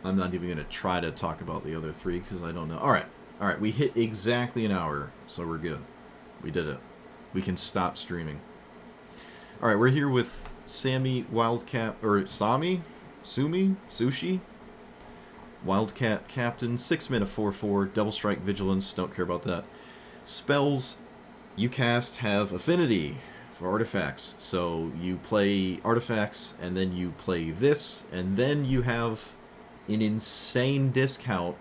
I'm not even going to try to talk about the other three because I don't know. Alright, alright, we hit exactly an hour, so we're good. We did it. We can stop streaming. Alright, we're here with Sami, Wildcat, or Sami? Sumi? Sushi? Wildcat Captain, 6 mana 4/4, Double Strike Vigilance, don't care about that. Spells you cast have affinity for artifacts. So you play artifacts, and then you play this, and then you have an insane discount,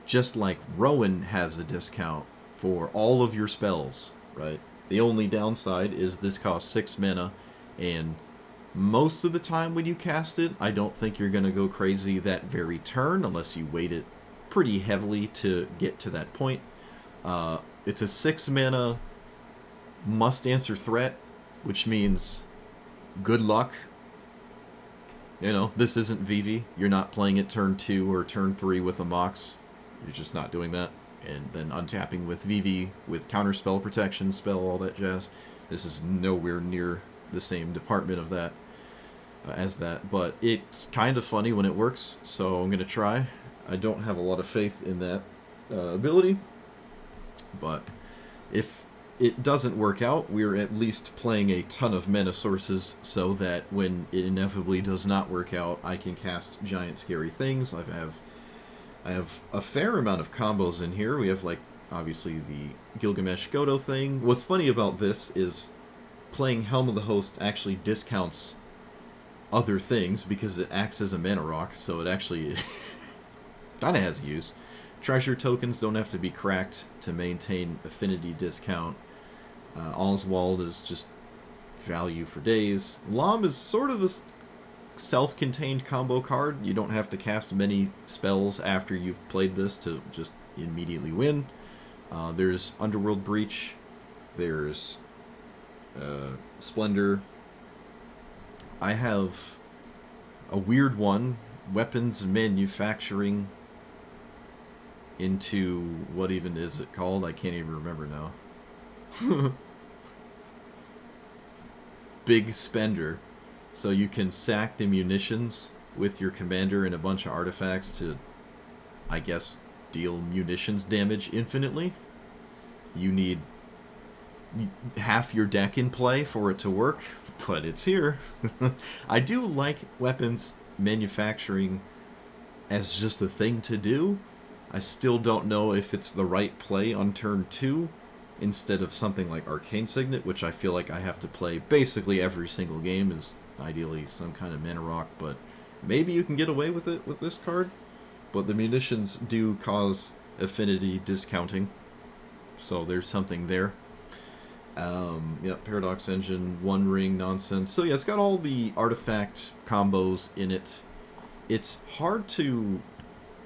just like Rowan has a discount for all of your spells, right? The only downside is this costs 6 mana, and most of the time when you cast it, I don't think you're going to go crazy that very turn, unless you wait it pretty heavily to get to that point. It's a 6 mana must answer threat, which means good luck. You know, this isn't Vivi. You're not playing it turn 2 or turn 3 with a Mox. You're just not doing that. And then untapping with Vivi, with counterspell, protection spell, all that jazz. This is nowhere near the same department of that as that. But it's kind of funny when it works, so I'm going to try. I don't have a lot of faith in that ability. But if it doesn't work out, we're at least playing a ton of mana sources so that when it inevitably does not work out, I can cast giant scary things. I have a fair amount of combos in here. We have, like, obviously the Gilgamesh Godo thing. What's funny about this is playing Helm of the Host actually discounts other things because it acts as a mana rock, so it actually kind of has use. Treasure tokens don't have to be cracked to maintain affinity discount. Oswald is just value for days. Lom is sort of a self-contained combo card. You don't have to cast many spells after you've played this to just immediately win. There's Underworld Breach. There's Splendor. I have a weird one. Weapons Manufacturing into... what even is it called? I can't even remember now. Big Spender. So you can sack the munitions with your commander and a bunch of artifacts to, I guess, deal munitions damage infinitely. You need half your deck in play for it to work, but it's here. I do like weapons manufacturing as just a thing to do. I still don't know if it's the right play on turn 2 instead of something like Arcane Signet, which I feel like I have to play basically every single game, is ideally some kind of mana rock, but maybe you can get away with it with this card. But the munitions do cause affinity discounting, so there's something there. Yeah, Paradox Engine, One Ring nonsense. So yeah, it's got all the artifact combos in it. It's hard to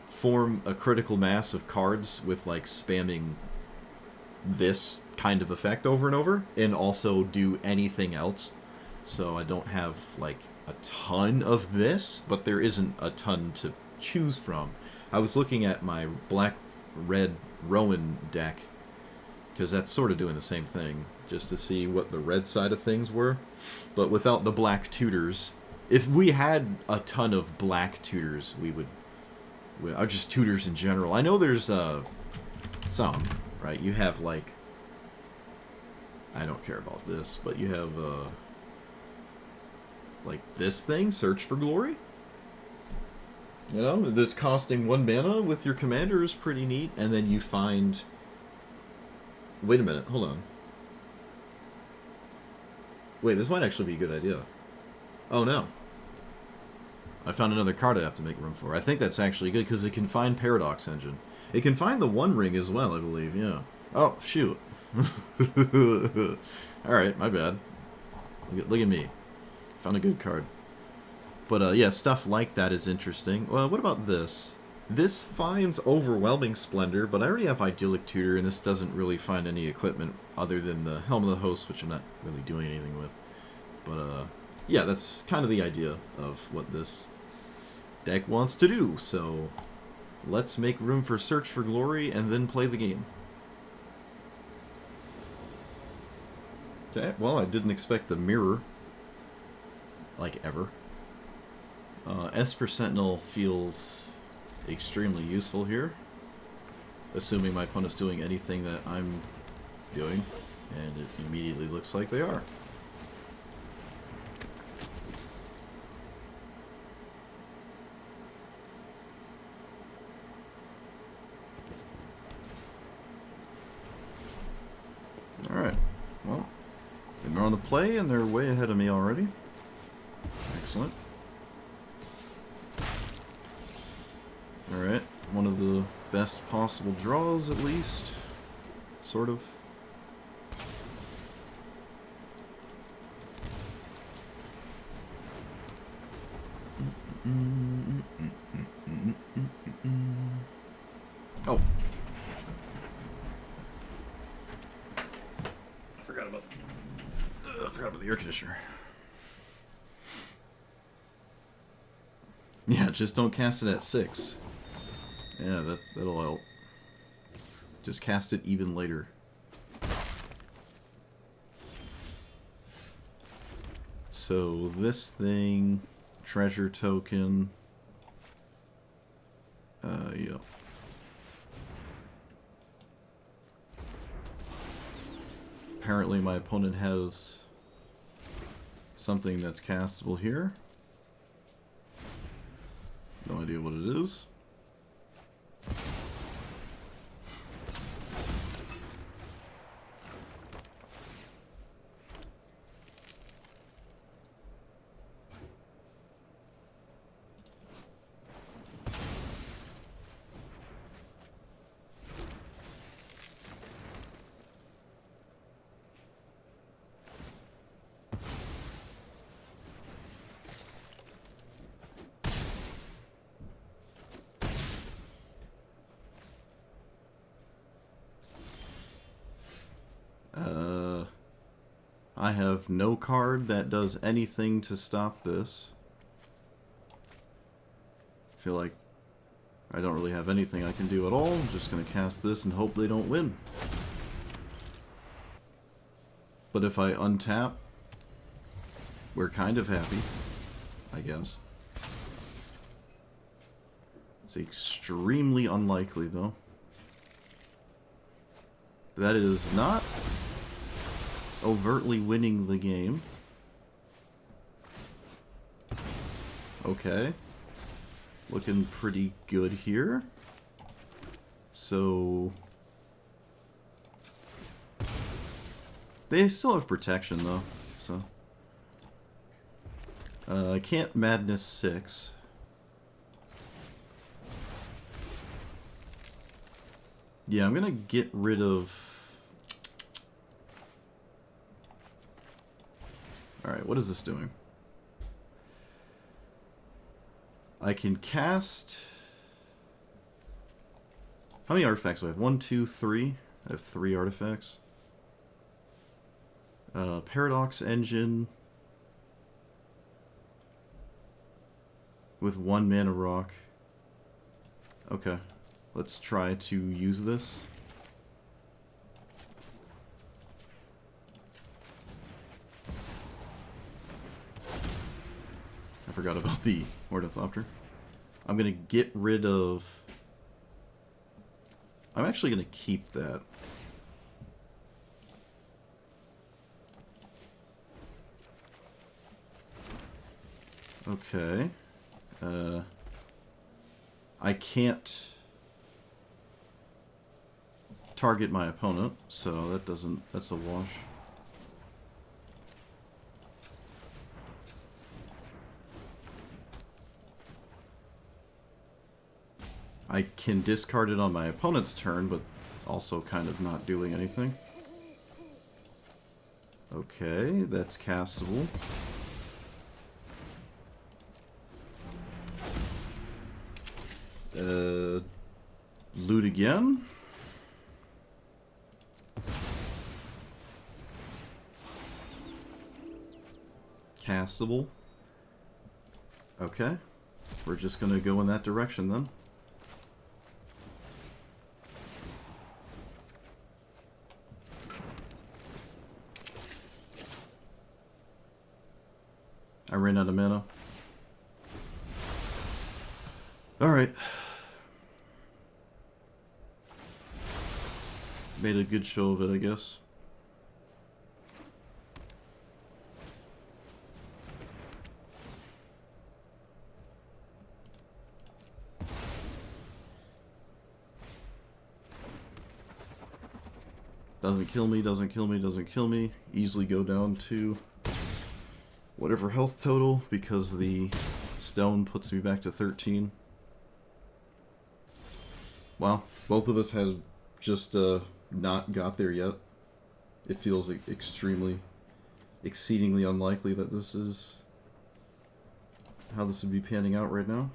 form a critical mass of cards with, like, spamming this kind of effect over and over, and also do anything else. So I don't have, like, a ton of this, but there isn't a ton to choose from. I was looking at my black-red Rowan deck, because that's sort of doing the same thing, just to see what the red side of things were. But without the black tutors, if we had a ton of black tutors, we would... or just tutors in general. I know there's some, right? You have, like... I don't care about this, but you have, like, this thing, Search for Glory. You know, this costing 1 mana with your commander is pretty neat, and then you find... Wait a minute, hold on. Wait, this might actually be a good idea. Oh, no. I found another card I have to make room for. I think that's actually good, because it can find Paradox Engine. It can find the One Ring as well, I believe, yeah. Oh, shoot. Alright, my bad. Look at me. Found a good card. But, yeah, stuff like that is interesting. Well, what about this? This finds Overwhelming Splendor, but I already have Idyllic Tutor, and this doesn't really find any equipment other than the Helm of the Host, which I'm not really doing anything with. But, yeah, that's kind of the idea of what this deck wants to do. So, let's make room for Search for Glory and then play the game. Okay, well, I didn't expect the mirror. Like, ever. Esper Sentinel feels extremely useful here. Assuming my opponent's doing anything that I'm doing, and it immediately looks like they are. Alright, well, they're on the play and they're way ahead of me already. Excellent. Alright, one of the best possible draws at least. Sort of. Oh. Forgot about the air conditioner. Yeah, just don't cast it at 6. Yeah, that'll help. Just cast it even later. So this thing, treasure token. Yeah. Apparently my opponent has something that's castable here. No idea what it is. I have no card that does anything to stop this. I feel like I don't really have anything I can do at all. I'm just going to cast this and hope they don't win. But if I untap, we're kind of happy, I guess. It's extremely unlikely, though. That is not overtly winning the game. Okay. Looking pretty good here. So they still have protection though, so I can't Madness 6. Yeah, I'm gonna get rid of... Alright, what is this doing? I can cast... How many artifacts do I have? 1, 2, 3. I have 3 artifacts. Paradox Engine with 1 mana rock. Okay, let's try to use this. I forgot about the Ornithopter. I'm gonna get rid of... I'm actually gonna keep that. Okay. I can't target my opponent, so that doesn't... that's a wash. I can discard it on my opponent's turn, but also kind of not doing anything. Okay, that's castable. Loot again. Castable. Okay. We're just gonna go in that direction then. I ran out of mana. Alright. made a good show of it, I guess. Doesn't kill me, doesn't kill me, doesn't kill me. Easily go down to whatever health total, because the stone puts me back to 13. Wow, both of us have just not got there yet. It feels extremely, exceedingly unlikely that this is how this would be panning out right now.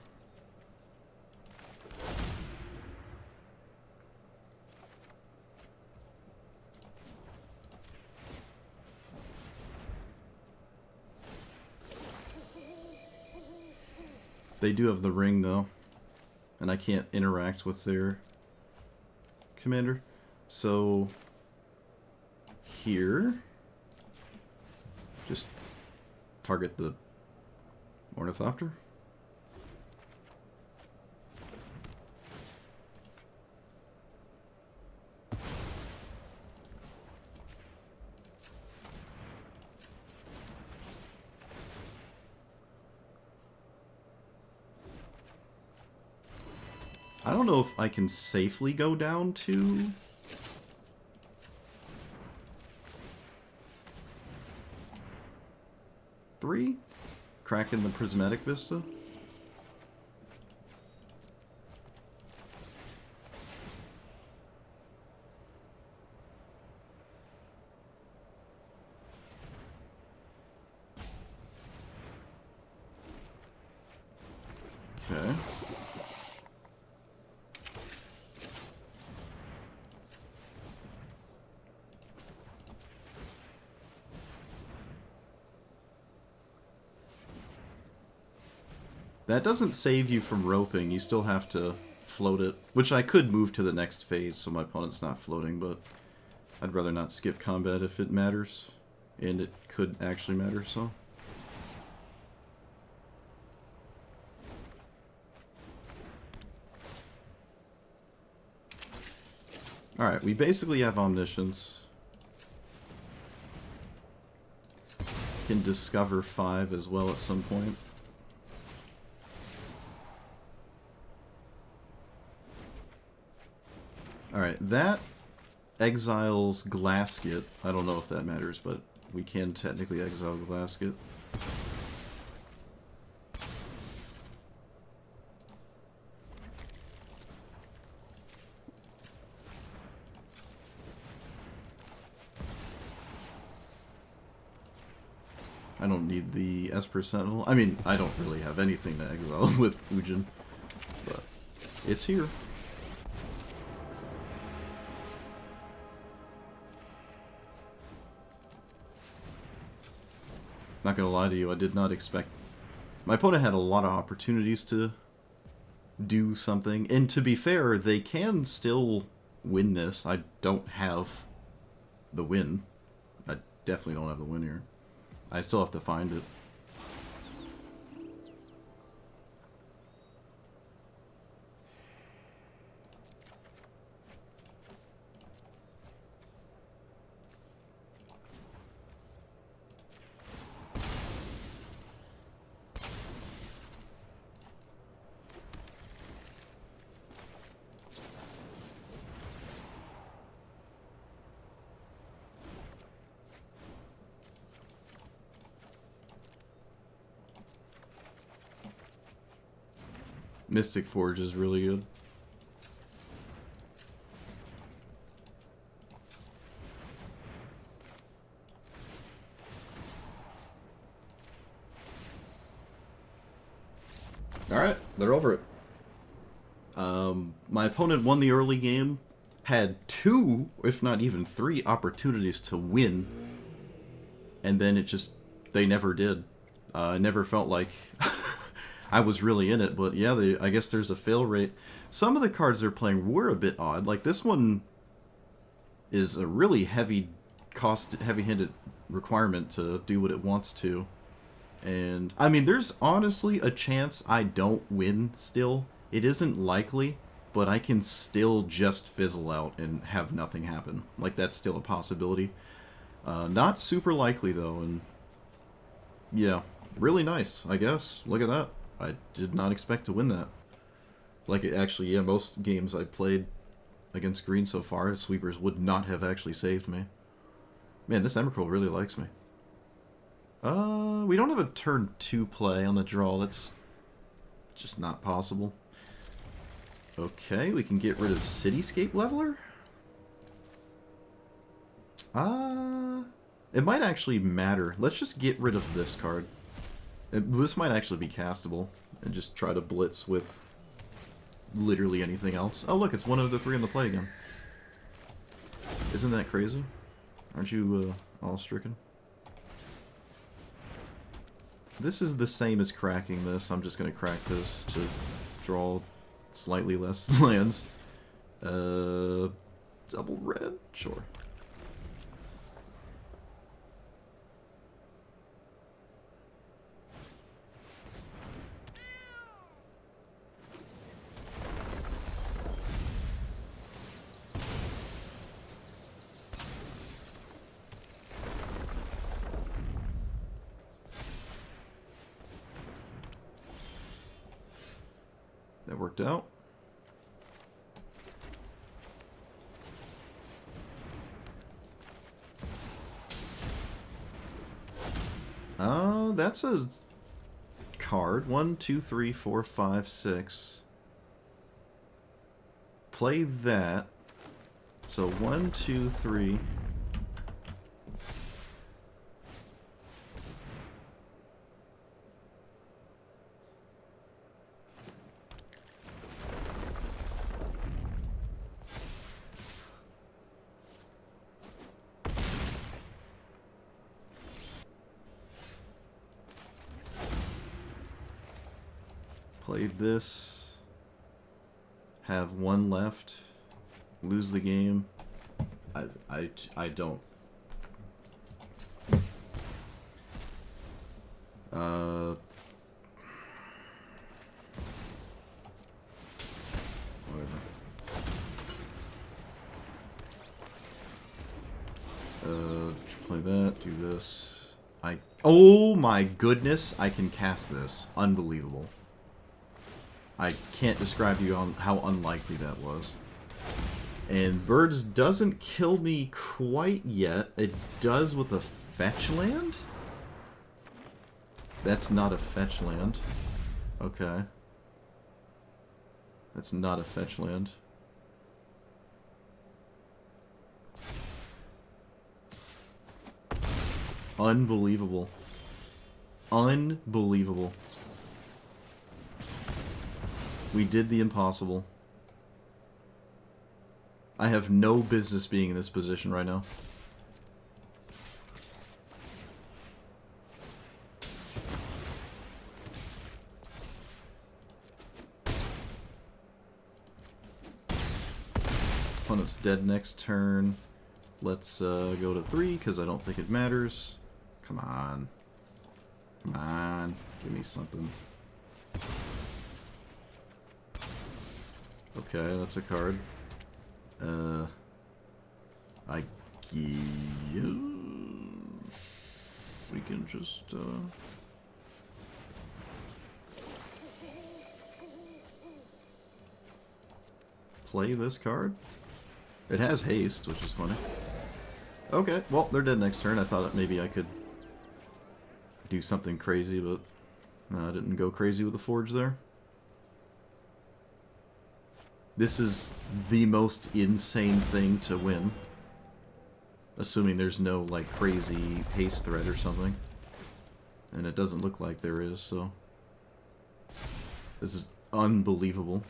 They do have the ring, though, and I can't interact with their commander. So, here, just target the Ornithopter. I don't know if I can safely go down to... three? Cracking the Prismatic Vista? Okay. That doesn't save you from roping, you still have to float it. Which I could move to the next phase so my opponent's not floating, but I'd rather not skip combat if it matters. And it could actually matter, so. Alright, we basically have Omniscience. Can discover 5 as well at some point. Alright, that exiles Glasket. I don't know if that matters, but we can technically exile Glasket. I don't need the Esper Sentinel. I mean, I don't really have anything to exile with Ujin, but it's here. Not gonna lie to you, I did not expect... My opponent had a lot of opportunities to do something, and to be fair, they can still win this. I don't have the win. I definitely don't have the win here. I still have to find it. Mystic Forge is really good. Alright, they're over it. My opponent won the early game, had 2, if not even 3, opportunities to win, and then it just, they never did. I never felt like I was really in it, but yeah, I guess there's a fail rate. Some of the cards they're playing were a bit odd. Like this one is a really heavy-handed requirement to do what it wants to. And, I mean, there's honestly a chance I don't win still. It isn't likely, but I can still just fizzle out and have nothing happen. Like, that's still a possibility. Not super likely, though, and yeah, really nice, I guess. Look at that. I did not expect to win that. Like, actually, yeah, most games I played against green so far, sweepers would not have actually saved me. Man, this Emrakul really likes me. We don't have a turn 2 play on the draw. That's just not possible. Okay, we can get rid of Cityscape Leveler? It might actually matter. Let's just get rid of this card. This might actually be castable. And just try to blitz with literally anything else. Oh look, it's one of the 3 in the play again. Isn't that crazy? Aren't you all stricken? This is the same as cracking this. I'm just going to crack this to draw slightly less lands. Double red? Sure. That worked out. Oh, that's a card. 1, 2, 3, 4, 5, 6. Play that. So 1, 2, 3. Play this. Have 1 left. Lose the game. I don't. Whatever. Play that. Do this. Oh my goodness! I can cast this. Unbelievable. I can't describe to you on how unlikely that was. And Birds doesn't kill me quite yet. It does with a fetch land? That's not a fetch land. Okay. That's not a fetch land. Unbelievable. Unbelievable. We did the impossible. I have no business being in this position right now. Opponent's dead next turn. Let's go to 3 because I don't think it matters. Come on. Come on. Give me something. Okay, that's a card. I guess we can just, play this card. It has haste, which is funny. Okay, well, they're dead next turn. I thought maybe I could do something crazy, but no, I didn't go crazy with the Forge there. This is the most insane thing to win. Assuming there's no, like, crazy haste threat or something. And it doesn't look like there is, so... This is unbelievable.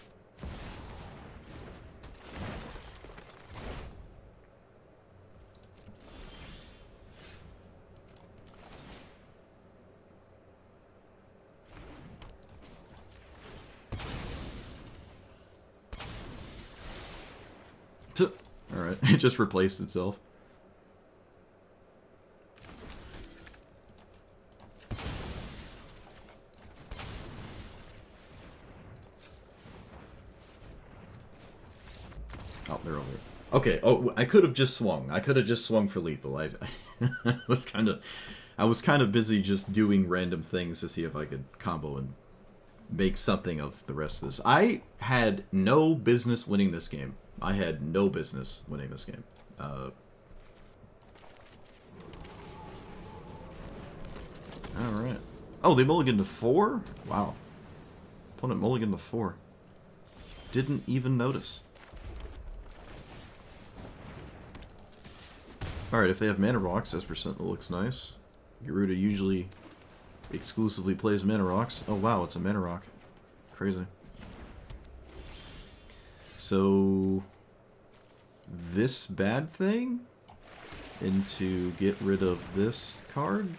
Alright, it just replaced itself. Oh, they're over there. Okay. Oh, I could have just swung. I could have just swung for lethal. I was kind of busy just doing random things to see if I could combo and make something of the rest of this. I had no business winning this game. I had no business winning this game. Alright. Oh, they mulliganed to 4? Wow. Opponent mulliganed to 4. Didn't even notice. Alright, if they have mana rocks, S% looks nice. Garuda usually exclusively plays mana rocks. Oh wow, it's a mana rock. Crazy. So this bad thing into get rid of this card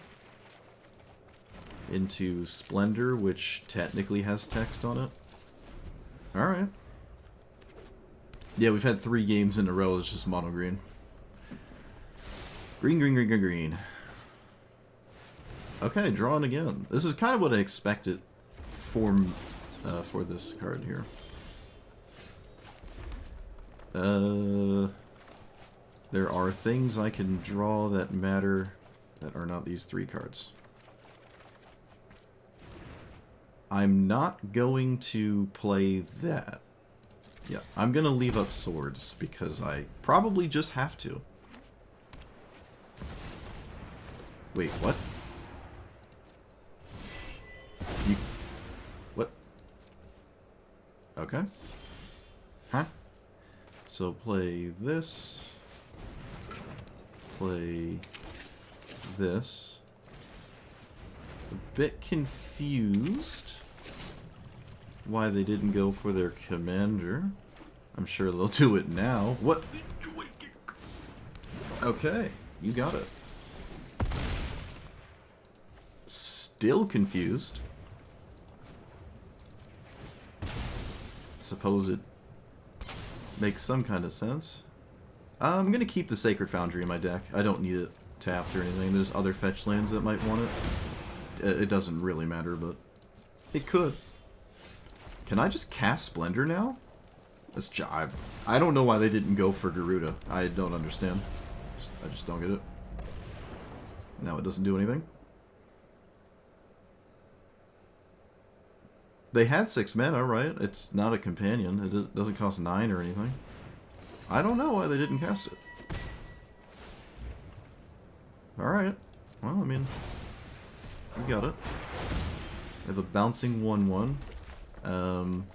into Splendor, which technically has text on it. Alright. Yeah, we've had 3 games in a row. It's just mono green. Green, green, green, green, green. Okay, drawing again. This is kind of what I expected for this card here. There are things I can draw that matter that are not these 3 cards. I'm not going to play that. Yeah, I'm going to leave up swords because I probably just have to. Wait, what? What? Okay. Huh? So play this. Play this. A bit confused why they didn't go for their commander. I'm sure they'll do it now. What? Okay, you got it. Still confused. Suppose it makes some kind of sense. I'm gonna keep the Sacred Foundry in my deck. I don't need it tapped or anything. There's other fetch lands that might want it. It doesn't really matter, but it could. Can I just cast Splendor now? That's jive. I don't know why they didn't go for Garuda. I don't understand. I just don't get it. No, it doesn't do anything. They had 6 mana, right? It's not a companion. It doesn't cost 9 or anything. I don't know why they didn't cast it. Alright. Well, I mean, we got it. I have a bouncing 1/1. I'm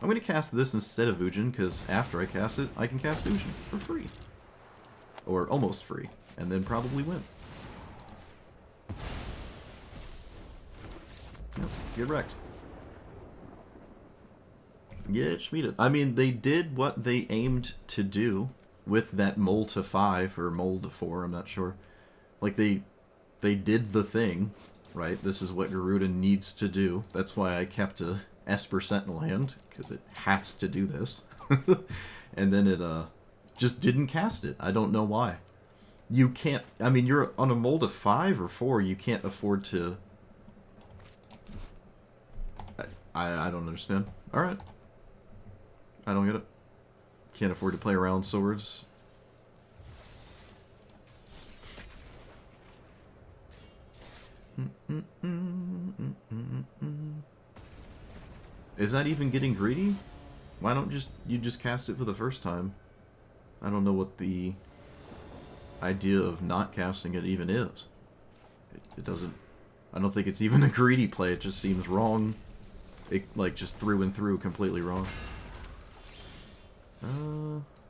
going to cast this instead of Ujin, because after I cast it, I can cast Ujin for free. Or almost free. And then probably win. Yep, get wrecked. Yeah, Schmied. I mean, they did what they aimed to do with that mole to 5 or mole to 4, I'm not sure. Like, they did the thing, right? This is what Garuda needs to do. That's why I kept a Esper Sentinel hand, because it has to do this. And then it just didn't cast it. I don't know why. You can't... I mean, you're on a mole to 5 or 4, you can't afford to... I don't understand. Alright. I don't get it. Can't afford to play around swords. Is that even getting greedy? Why don't you just cast it for the first time? I don't know what the idea of not casting it even is. It doesn't... I don't think it's even a greedy play. It just seems wrong. It, like, just through and through completely wrong.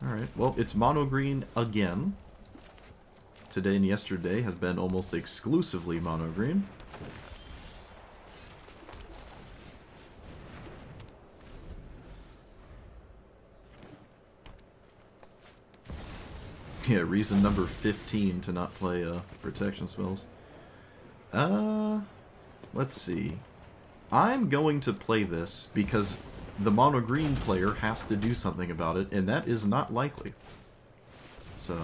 Alright. Well, it's mono green again. Today and yesterday has been almost exclusively mono green. Yeah, reason number 15 to not play protection spells. Let's see. I'm going to play this because the mono green player has to do something about it, and that is not likely. So...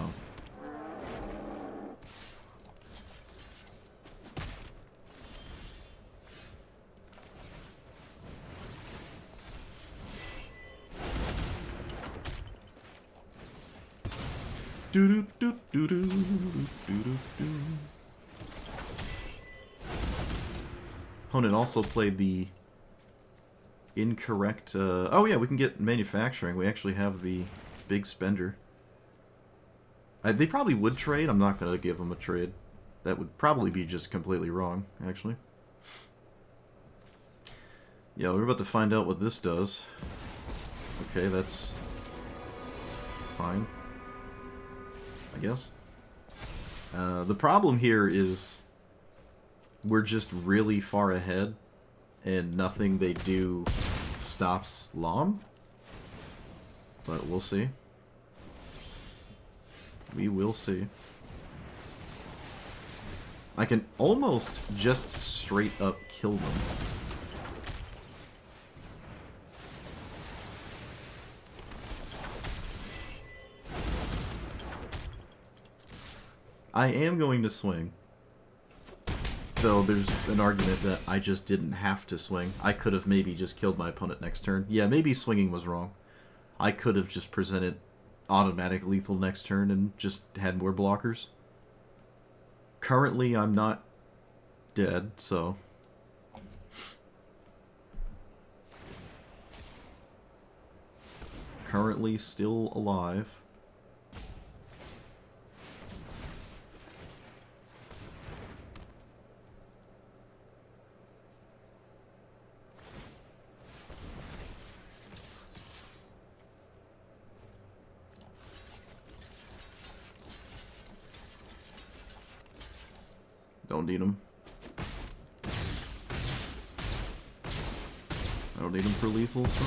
Opponent also played the incorrect... oh yeah, we can get manufacturing. We actually have the big spender. They probably would trade. I'm not going to give them a trade. That would probably be just completely wrong, actually. Yeah, we're about to find out what this does. Okay, that's fine, I guess. The problem here is we're just really far ahead, and nothing they do stops Lom. But we'll see. We will see. I can almost just straight up kill them. I am going to swing. Though there's an argument that I just didn't have to swing. I could have maybe just killed my opponent next turn. Yeah, maybe swinging was wrong. I could have just presented automatic lethal next turn and just had more blockers. Currently, I'm not dead, so... Currently still alive. Don't need him. I don't need him for lethal, so...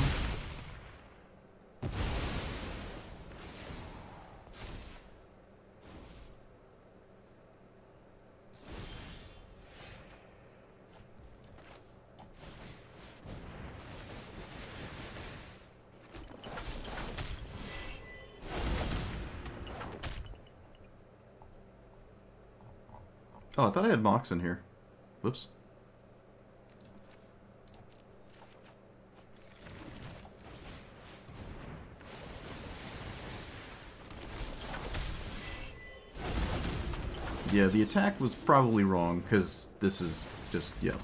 Oh, I thought I had Mox in here. Whoops. Yeah, the attack was probably wrong, because this is just, yeah.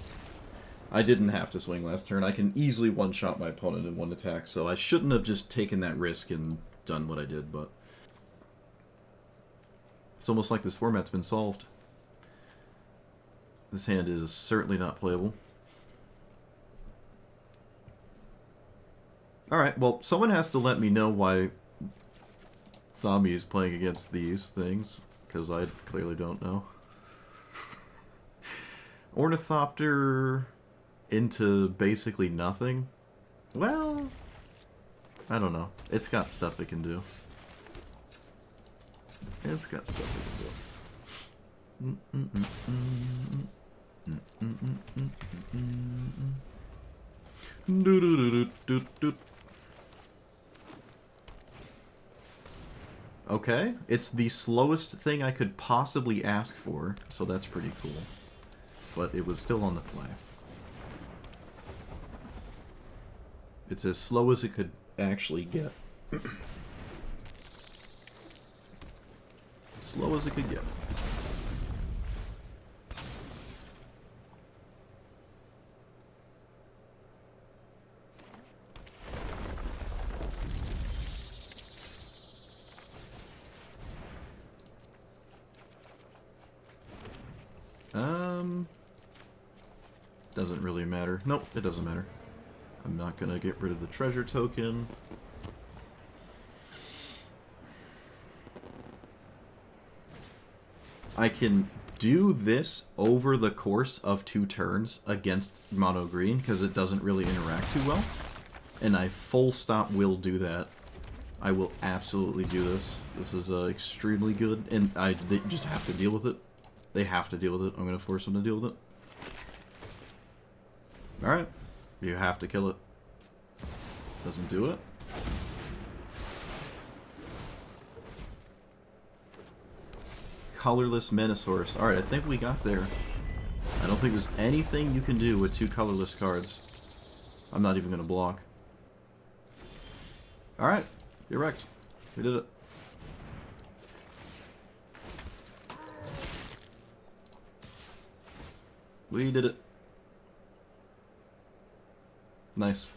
I didn't have to swing last turn. I can easily one-shot my opponent in one attack, so I shouldn't have just taken that risk and done what I did, but... It's almost like this format's been solved. This hand is certainly not playable. Alright, well, someone has to let me know why Sami is playing against these things, because I clearly don't know. Ornithopter into basically nothing? Well, I don't know. It's got stuff it can do. It's got stuff it can do. Okay, it's the slowest thing I could possibly ask for, so that's pretty cool. But it was still on the play. It's as slow as it could actually get. Slow as it could get. Doesn't really matter. Nope, it doesn't matter. I'm not gonna get rid of the treasure token. I can do this over the course of 2 turns against mono green because it doesn't really interact too well. And I full stop will do that. I will absolutely do this. This is extremely good, and they just have to deal with it. They have to deal with it. I'm going to force them to deal with it. Alright. You have to kill it. Doesn't do it. Colorless Menosaurus. Alright, I think we got there. I don't think there's anything you can do with 2 colorless cards. I'm not even going to block. Alright. You're wrecked. We did it. We did it. Nice.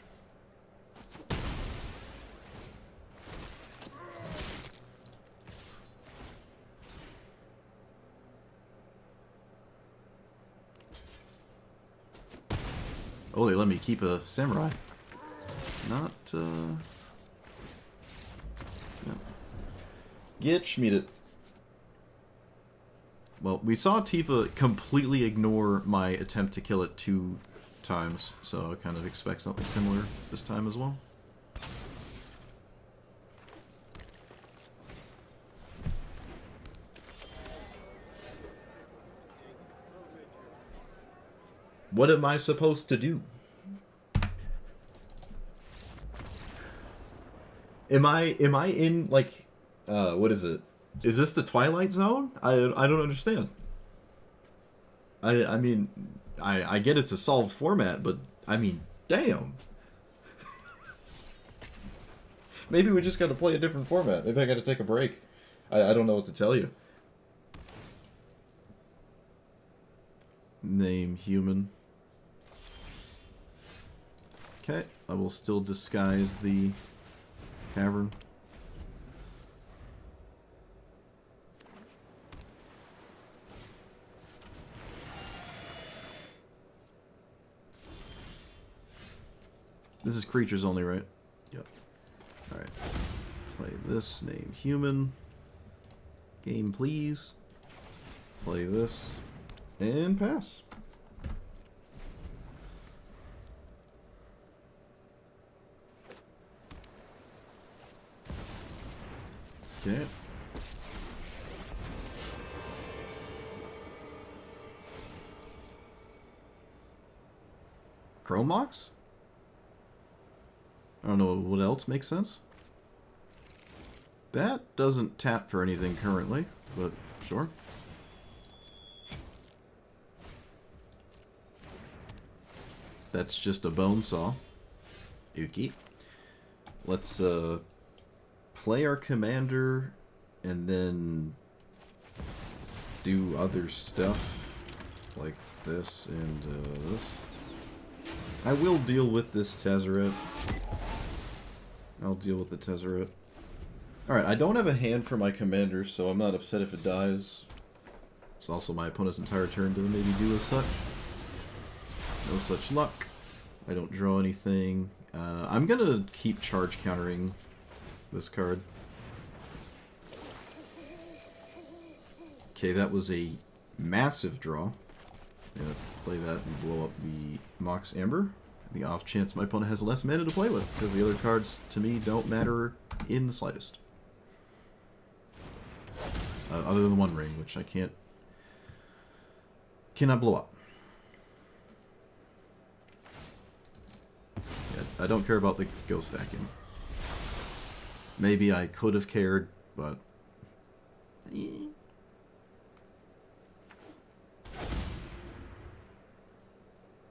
Oh, they let me keep a samurai. Not, no. Get schmieded. Well, we saw Tifa completely ignore my attempt to kill it 2 times, so I kind of expect something similar this time as well. What am I supposed to do? Am I in, like, what is it? Is this the Twilight Zone? I don't understand. I mean, I get it's a solved format, but, I mean, damn. Maybe we just gotta play a different format. Maybe I gotta take a break. I don't know what to tell you. Name human. Okay, I will still disguise the cavern. This is creatures only, right? Yep. Alright. Play this, name human. Game, please. Play this. And pass. Okay. Chromox? I don't know what else makes sense. That doesn't tap for anything currently, but sure. That's just a bone saw. Uki. Let's play our commander and then do other stuff like this and this. I will deal with this Tezzeret. I'll deal with the Tezzeret. Alright, I don't have a hand for my commander, so I'm not upset if it dies. It's also my opponent's entire turn to maybe do as such. No such luck. I don't draw anything. I'm gonna keep charge countering this card. Okay, that was a massive draw. I'm gonna play that and blow up the Mox Amber. The off chance my opponent has less mana to play with, because the other cards, to me, don't matter in the slightest. Other than the One Ring, which I cannot blow up. Yeah, I don't care about the Ghost Vacuum. Maybe I could have cared, but...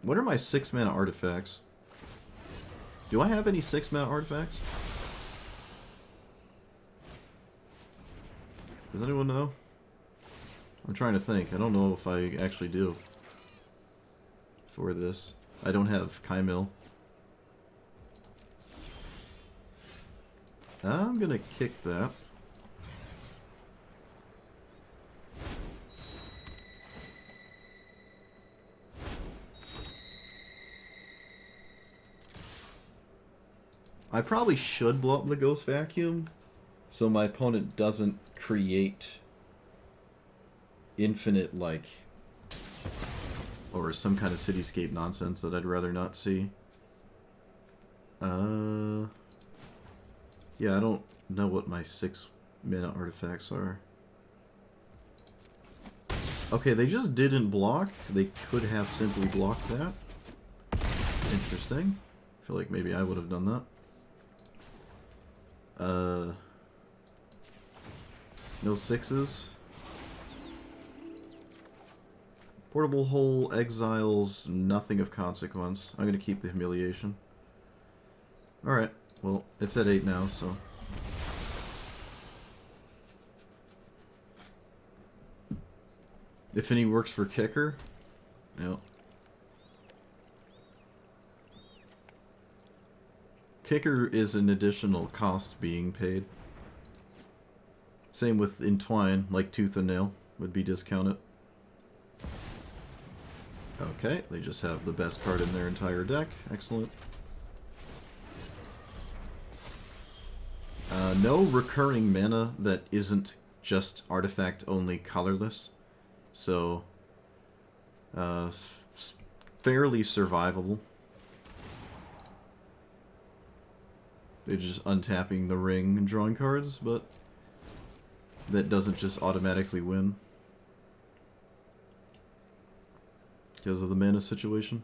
What are my 6-mana artifacts? Do I have any 6-mana artifacts? Does anyone know? I'm trying to think. I don't know if I actually do. For this. I don't have Kaimil. I'm gonna kick that. I probably should blow up the Ghost Vacuum so my opponent doesn't create infinite, like, or some kind of cityscape nonsense that I'd rather not see. Yeah, I don't know what my 6-mana artifacts are. Okay, they just didn't block. They could have simply blocked that. Interesting. I feel like maybe I would have done that. No 6s. Portable Hole, Exiles, nothing of consequence. I'm gonna keep the Humiliation. Alright, well, it's at 8 now, so... If any works for Kicker, yeah, Kicker is an additional cost being paid. Same with Entwine, like Tooth and Nail would be discounted. Okay, they just have the best card in their entire deck. Excellent. No recurring mana that isn't just artifact only colorless. So, fairly survivable. They're just untapping the ring and drawing cards, but that doesn't just automatically win because of the mana situation.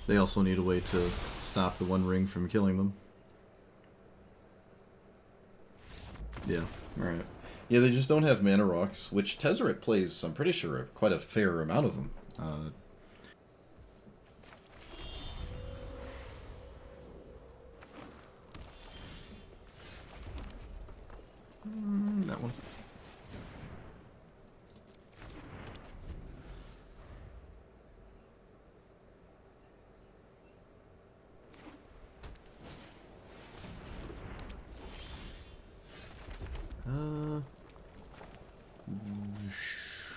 They also need a way to stop the One Ring from killing them. Yeah, alright. Yeah, they just don't have mana rocks, which Tezzeret plays, I'm pretty sure, quite a fair amount of them. That one.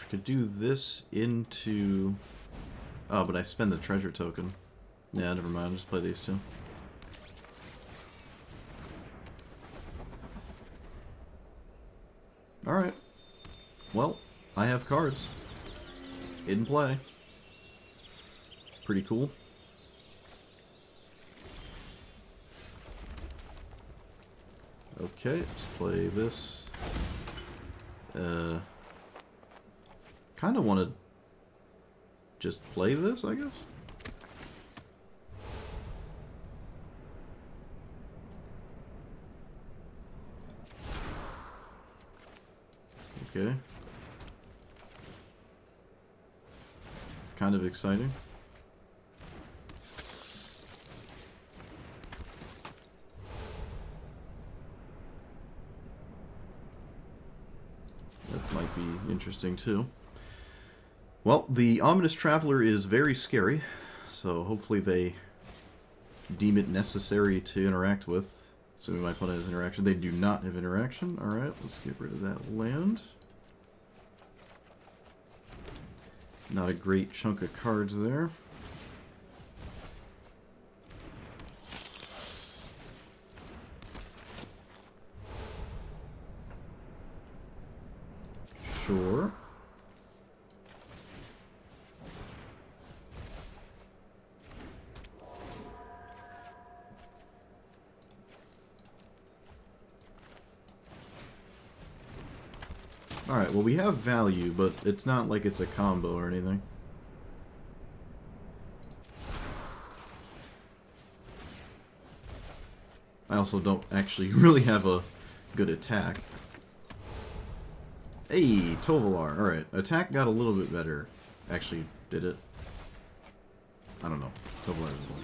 Could do this into... Oh, but I spend the treasure token. Yeah, never mind, just play these two. Alright. Well, I have cards. In play. Pretty cool. Okay, let's play this. Kind of want to just play this, I guess. Okay. It's kind of exciting. That might be interesting too. Well, the Ominous Traveler is very scary, so hopefully they deem it necessary to interact with. Assuming my opponent has interaction. They do not have interaction. Alright, let's get rid of that land. Not a great chunk of cards there. Sure. Alright, well we have value, but it's not like it's a combo or anything. I also don't actually really have a good attack. Hey, Tovolar. Alright, attack got a little bit better. Actually, did it? I don't know. Tovolar is one.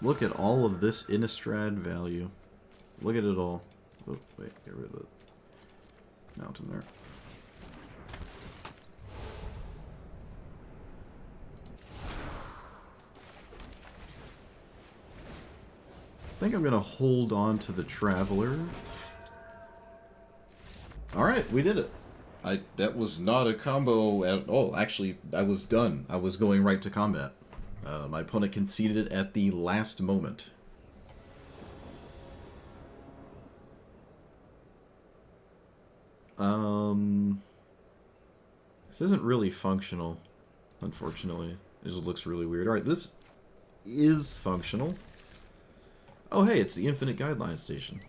Look at all of this Innistrad value. Look at it all. Oh, wait, get rid of the mountain there. I think I'm going to hold on to the Traveler. Alright, we did it. That was not a combo at all. Actually, I was done. I was going right to combat. My opponent conceded it at the last moment. This isn't really functional, unfortunately. It just looks really weird. Alright, this is functional. Oh hey, it's the Infinite Guideline Station.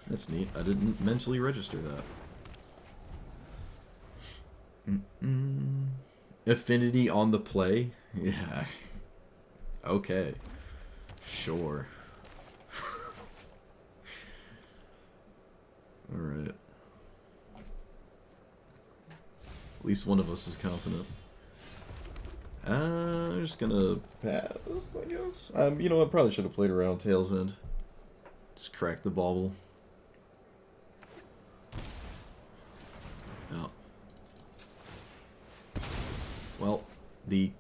That's neat. I didn't mentally register that. Affinity on the play? Yeah. Okay. Sure. Alright. At least one of us is confident. I'm just gonna pass, I guess. You know what? Probably should have played around Tail's End. Just crack the bauble. The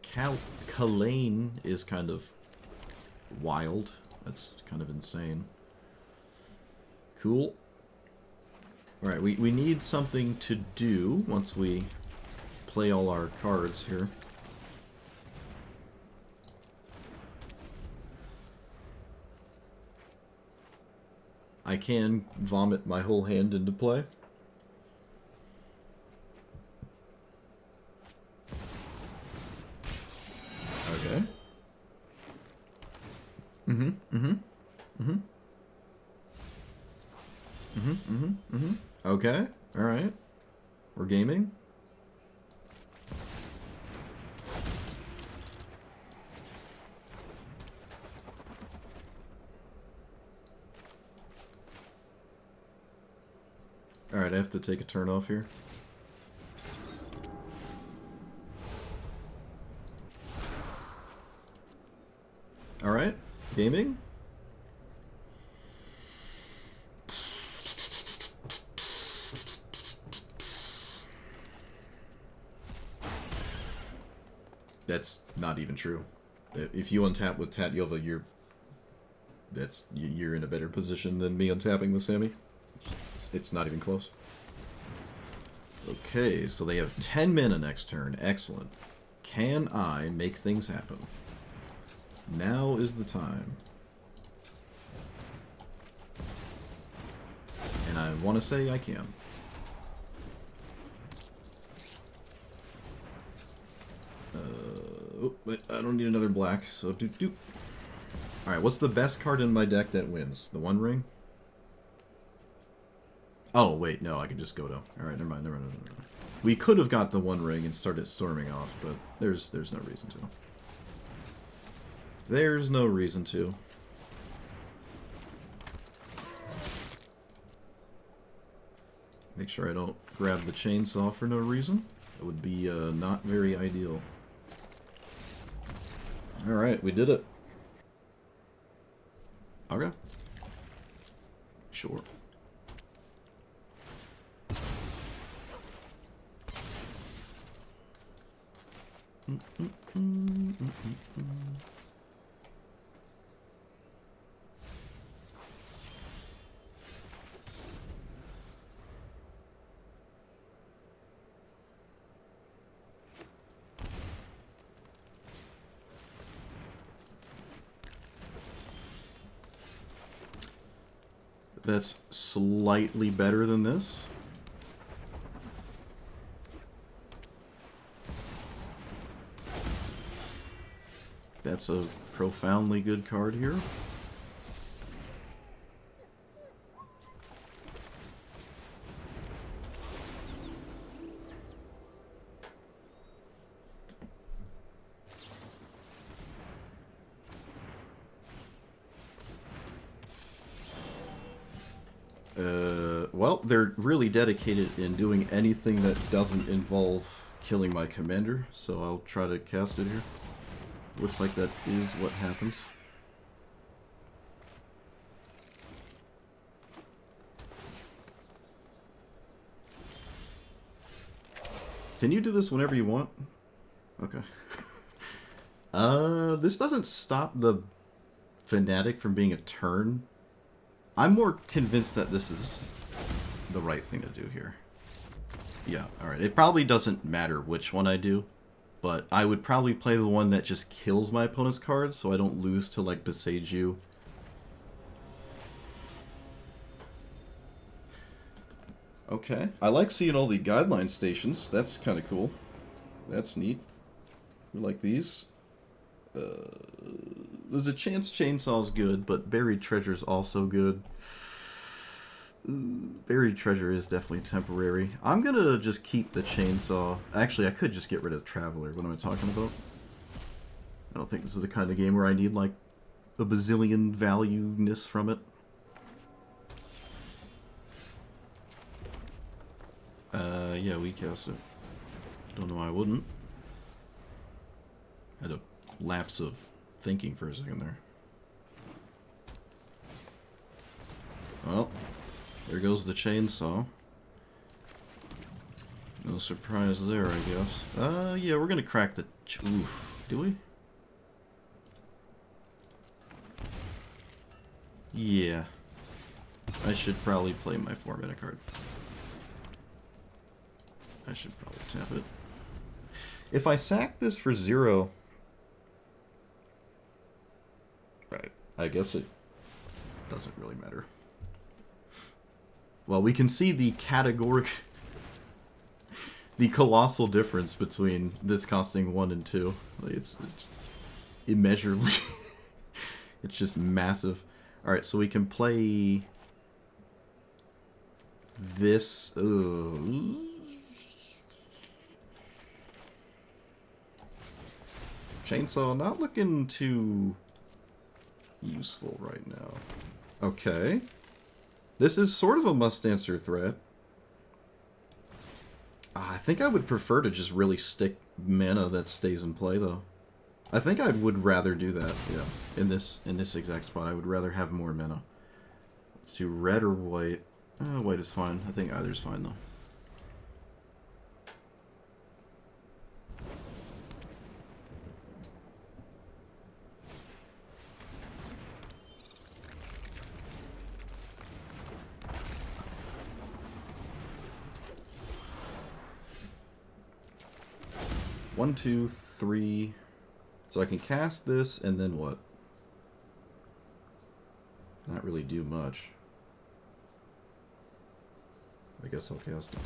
Kalane is kind of wild. That's kind of insane. Cool. Alright, we need something to do once we play all our cards here. I can vomit my whole hand into play. Okay. Okay, alright. We're gaming. Alright, I have to take a turn off here. Alright, gaming. That's not even true. If you untap with Tatyova, you're in a better position than me untapping with Sami. It's not even close. Okay, so they have 10 mana next turn. Excellent. Can I make things happen? Now is the time. And I want to say I can. Oh, wait, I don't need another black, so doop. Alright, what's the best card in my deck that wins? The One Ring? Oh, wait, no, I can just go to... Alright, never mind. We could have got the One Ring and started storming off, but there's no reason to. There's no reason to. Make sure I don't grab the chainsaw for no reason. That would be not very ideal. Alright, we did it. Okay. Sure. That's slightly better than this. That's a profoundly good card here. Well, they're really dedicated in doing anything that doesn't involve killing my commander, so I'll try to cast it here. Looks like that is what happens. Can you do this whenever you want? Okay. This doesn't stop the Fanatic from being a turn. I'm more convinced that this is the right thing to do here. Yeah, alright. It probably doesn't matter which one I do, but I would probably play the one that just kills my opponent's cards so I don't lose to, like, Beseiju. Okay. I like seeing all the guideline stations. That's kind of cool. That's neat. We like these. There's a chance Chainsaw's good, but Buried Treasure's also good. Buried Treasure is definitely temporary. I'm gonna just keep the Chainsaw. Actually, I could just get rid of Traveler. What am I talking about? I don't think this is the kind of game where I need, like, a bazillion value-ness from it. Yeah, we cast it. Don't know why I wouldn't. Had a lapse of thinking for a second there. Well, there goes the Chainsaw. No surprise there, I guess. Yeah, we're gonna crack the... Oof. Do we? Yeah. I should probably play my 4-mana card. I should probably tap it. If I sack this for 0... Right. I guess it doesn't really matter. Well, we can see the the colossal difference between this costing 1 and 2. It's immeasurably... It's just massive. Alright, so we can play... this... Chainsaw not looking too useful right now. Okay. This is sort of a must-answer threat. I think I would prefer to just really stick mana that stays in play, though. I think I would rather do that, yeah. In this exact spot, I would rather have more mana. Let's do red or white. White is fine. I think either's fine, though. One, two, three. So I can cast this, and then what? Not really do much. I guess I'll cast it.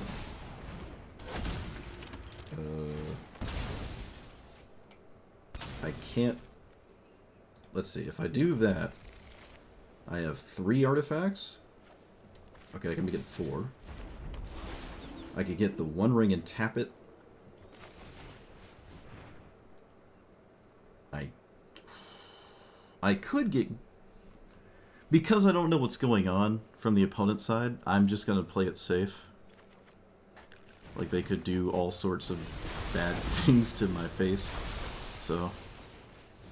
I can't... Let's see, if I do that, I have 3 artifacts. Okay, I can make it 4. I could get the One Ring and tap it. I could get... Because I don't know what's going on from the opponent's side, I'm just going to play it safe. Like, they could do all sorts of bad things to my face. So,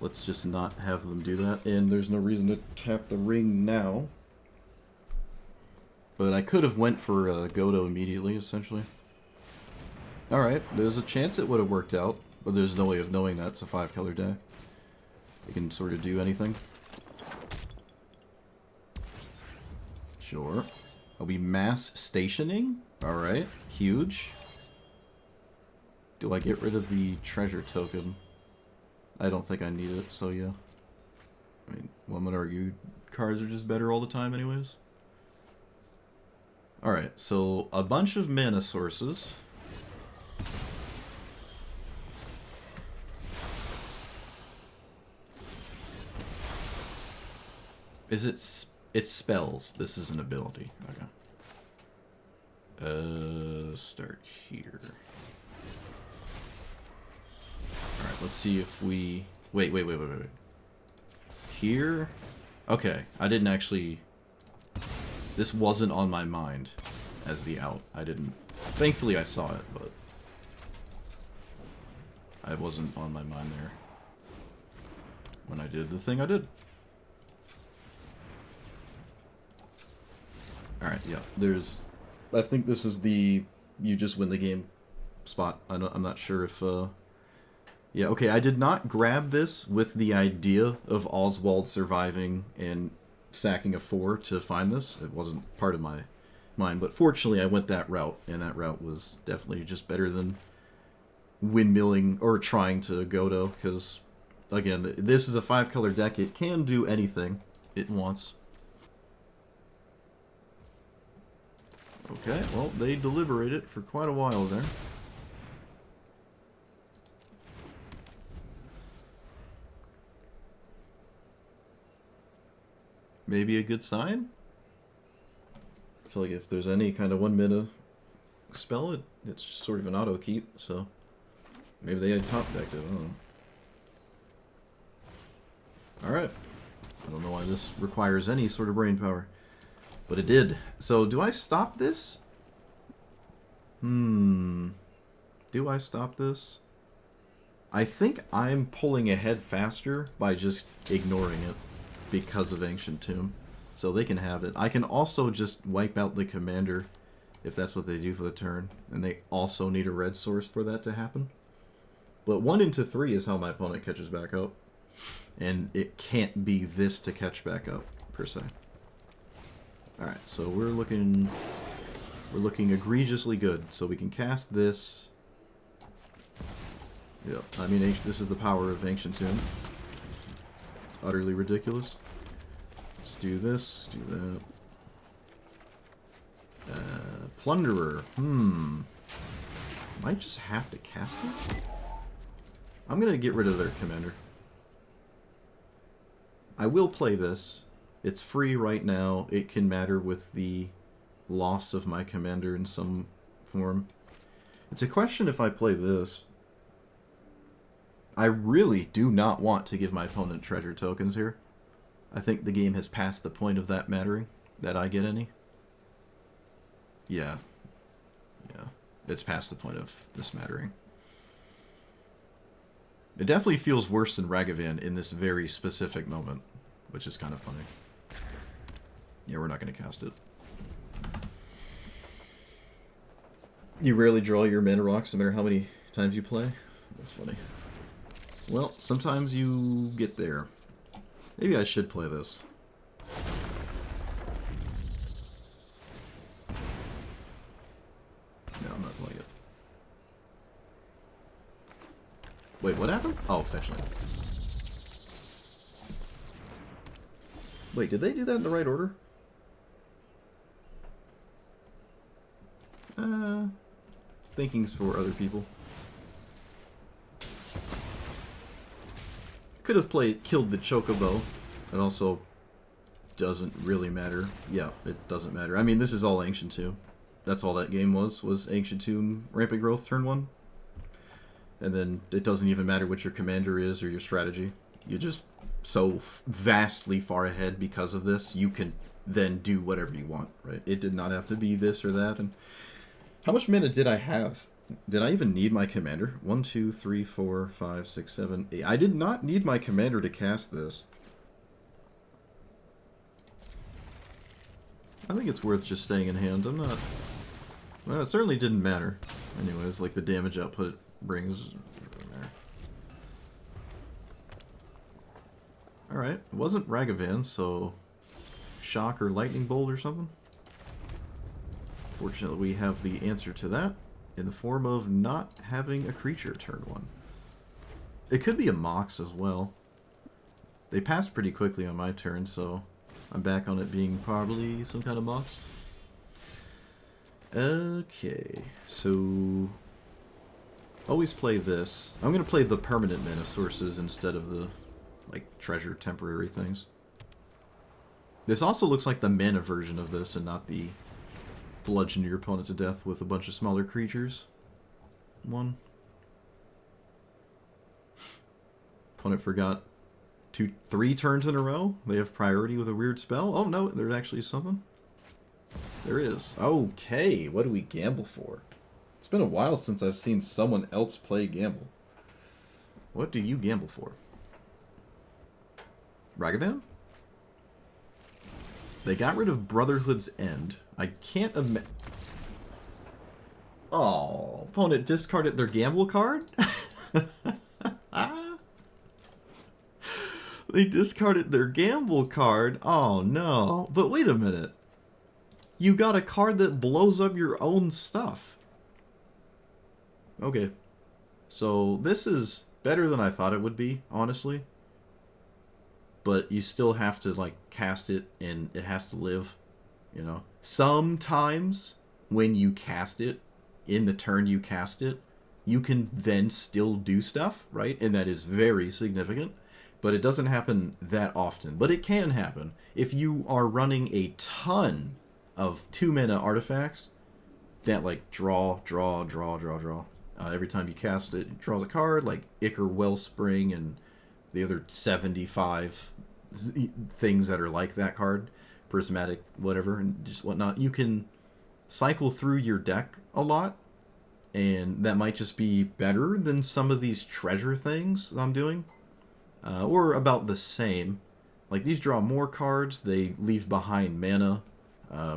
let's just not have them do that. And there's no reason to tap the ring now. But I could have went for Godo immediately, essentially. Alright, there's a chance it would have worked out. But there's no way of knowing that. It's a 5-color deck. You can sort of do anything. Sure. I'll be mass stationing. Alright. Huge. Do I get rid of the treasure token? I don't think I need it, so yeah. I mean, one would argue cards are just better all the time anyways. Alright, so a bunch of mana sources. Is it... It's spells. This is an ability. Okay. Start here. Alright, let's see if we... Wait. Here? Okay, I didn't actually... This wasn't on my mind as the out. I didn't... Thankfully I saw it, but... I wasn't on my mind there when I did the thing I did. Alright, yeah, there's... I think this is the you just win the game spot. I'm not sure if... Yeah, okay, I did not grab this with the idea of Oswald surviving and sacking a 4 to find this. It wasn't part of my mind, but fortunately I went that route, and that route was definitely just better than windmilling or trying to Godo, because, again, this is a 5-color deck. It can do anything it wants. Okay, well, they deliberated for quite a while there. Maybe a good sign? I feel like if there's any kind of 1-mana spell, it's sort of an auto keep, so maybe they had top decked it, I don't know. Alright. I don't know why this requires any sort of brain power. But it did. So, do I stop this? Do I stop this? I think I'm pulling ahead faster by just ignoring it because of Ancient Tomb. So they can have it. I can also just wipe out the commander if that's what they do for the turn. And they also need a red source for that to happen. But 1 into 3 is how my opponent catches back up. And it can't be this to catch back up, per se. Alright, so we're looking egregiously good. So we can cast this. Yep, I mean, this is the power of Ancient Tomb. Utterly ridiculous. Let's do this, do that. Plunderer. Might just have to cast it? I'm gonna get rid of their commander. I will play this. It's free right now. It can matter with the loss of my commander in some form. It's a question if I play this. I really do not want to give my opponent treasure tokens here. I think the game has passed the point of that mattering, that I get any. Yeah. Yeah. It's past the point of this mattering. It definitely feels worse than Ragavan in this very specific moment, which is kind of funny. Yeah, we're not going to cast it. You rarely draw your mana rocks no matter how many times you play? That's funny. Well, sometimes you get there. Maybe I should play this. No, I'm not playing it. Wait, what happened? Oh, fetch land. Wait, did they do that in the right order? Thinking's for other people. Could have killed the Chocobo. It also doesn't really matter. Yeah, it doesn't matter. I mean, this is all Ancient Tomb. That's all that game was Ancient Tomb Rampant Growth turn 1. And then it doesn't even matter what your commander is or your strategy. You're just so vastly far ahead because of this. You can then do whatever you want, right? It did not have to be this or that. And how much mana did I have? Did I even need my commander? 1, 2, 3, 4, 5, 6, 7, 8. I did not need my commander to cast this. I think it's worth just staying in hand. I'm not... Well, it certainly didn't matter. Anyways, like the damage output it brings. Alright, it wasn't Ragavan, so... Shock or Lightning Bolt or something? Fortunately, we have the answer to that in the form of not having a creature turn 1. It could be a Mox as well. They passed pretty quickly on my turn, so I'm back on it being probably some kind of Mox. Okay, so always play this. I'm going to play the permanent mana sources instead of the like treasure temporary things. This also looks like the mana version of this and not the bludgeon your opponent to death with a bunch of smaller creatures. 1. Opponent forgot 3 turns in a row. They have priority with a weird spell. Oh no, there's actually something. There is. Okay, what do we gamble for? It's been a while since I've seen someone else play gamble. What do you gamble for? Ragavan? They got rid of Brotherhood's End. I can't imagine... Oh, opponent discarded their gamble card? They discarded their gamble card? Oh no. But wait a minute. You got a card that blows up your own stuff. Okay. So this is better than I thought it would be, honestly. But you still have to, like, cast it, and it has to live, you know. Sometimes, when you cast it, in the turn you cast it, you can then still do stuff, right? And that is very significant. But it doesn't happen that often. But it can happen. If you are running a ton of 2-mana artifacts that, like, draw. Every time you cast it, it draws a card, like Ichor Wellspring and the other 75 things that are like that card, prismatic, whatever, and just whatnot. You can cycle through your deck a lot, and that might just be better than some of these treasure things I'm doing, or about the same. Like, these draw more cards, they leave behind mana,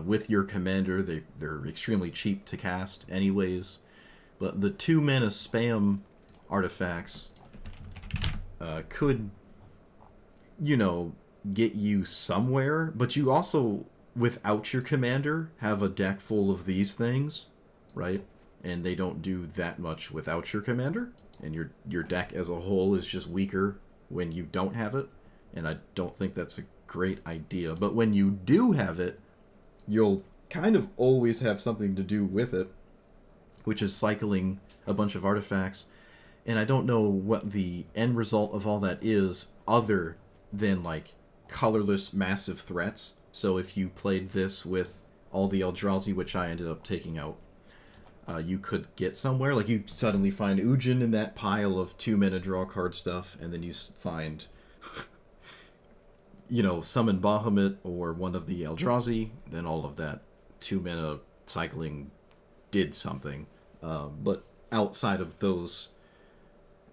with your commander. They're extremely cheap to cast anyways. But the 2 mana spam artifacts could, you know, get you somewhere. But you also, without your commander, have a deck full of these things, right? And they don't do that much without your commander. And your deck as a whole is just weaker when you don't have it. And I don't think that's a great idea. But when you do have it, you'll kind of always have something to do with it, which is cycling a bunch of artifacts. And I don't know what the end result of all that is other than, like, colorless massive threats. So if you played this with all the Eldrazi, which I ended up taking out, you could get somewhere. Like, you suddenly find Ujin in that pile of 2 mana draw card stuff, and then you find, you know, summon Bahamut or one of the Eldrazi, then all of that 2 mana cycling did something. But outside of